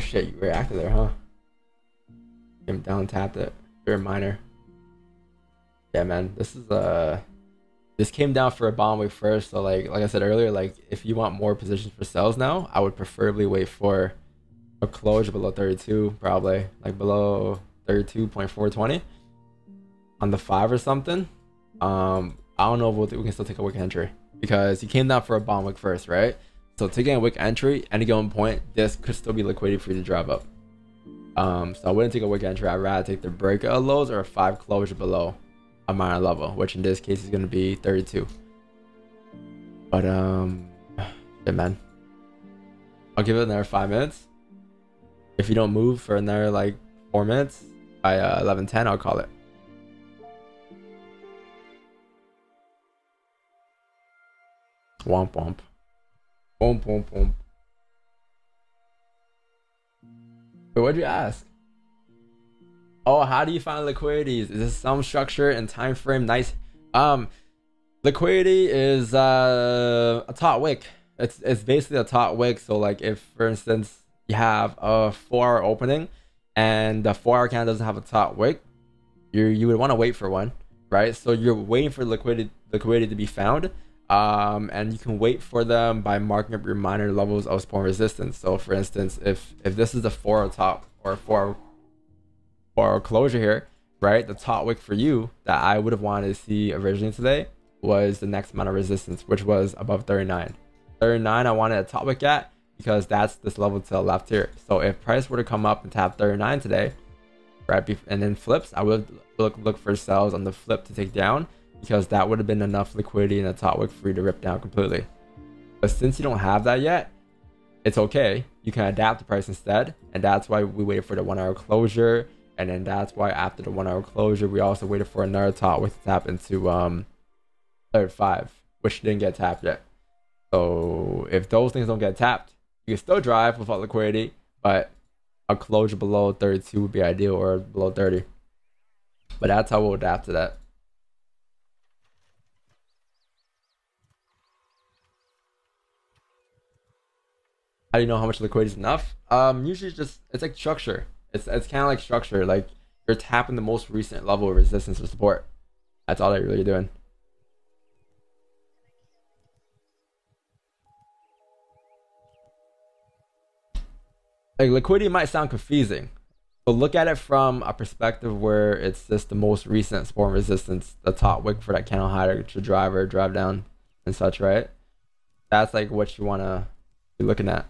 shit, you reacted there, huh? Came down, tapped it. You're a miner. Yeah, man. This came down for a bomb week first. So like I said earlier, like if you want more positions for sales now, I would preferably wait for a closure below 32, probably like below 32.420 on the 5 or something. I don't know if we can still take a wick entry because he came down for a bomb wick first, right? So taking a wick entry, any given point, this could still be liquidity for you to drive up. So I wouldn't take a wick entry. I'd rather take the breakout lows or a 5 closure below a minor level, which in this case is going to be 32. But yeah, man, I'll give it another 5 minutes. If you don't move for another like 4 minutes by 11:10, I'll call it. Womp womp. Womp womp womp. Wait, what'd you ask? Oh, how do you find liquidities? Is this some structure and time frame? Nice. Liquidity is a top wick. It's basically a top wick. So like if for instance you have a 4-hour opening and the 4-hour candle doesn't have a top wick, you would want to wait for one, right? So you're waiting for liquidity to be found. And you can wait for them by marking up your minor levels of support resistance. So for instance, if this is the 4-hour top or 4-hour closure here, right? The top wick for you that I would have wanted to see originally today was the next amount of resistance, which was above 39. 39 I wanted a top wick at because that's this level to the left here. So if price were to come up and tap 39 today, right, and then flips, I would look for sells on the flip to take down, because that would have been enough liquidity in the top wick for you to rip down completely. But since you don't have that yet, it's okay. You can adapt the price instead. And that's why we waited for the 1-hour closure. And then that's why after the 1-hour closure, we also waited for another top wick to tap into 5, which didn't get tapped yet. So if those things don't get tapped, you can still drive without liquidity, but a closure below 32 would be ideal, or below 30. But that's how we'll adapt to that. How do you know how much liquidity is enough? Usually it's like structure. It's kind of like structure. Like you're tapping the most recent level of resistance or support. That's all that you're really doing. Like liquidity might sound confusing, but look at it from a perspective where it's just the most recent support and resistance, the top wick for that candle higher to drive or drive down and such, right? That's like what you want to be looking at.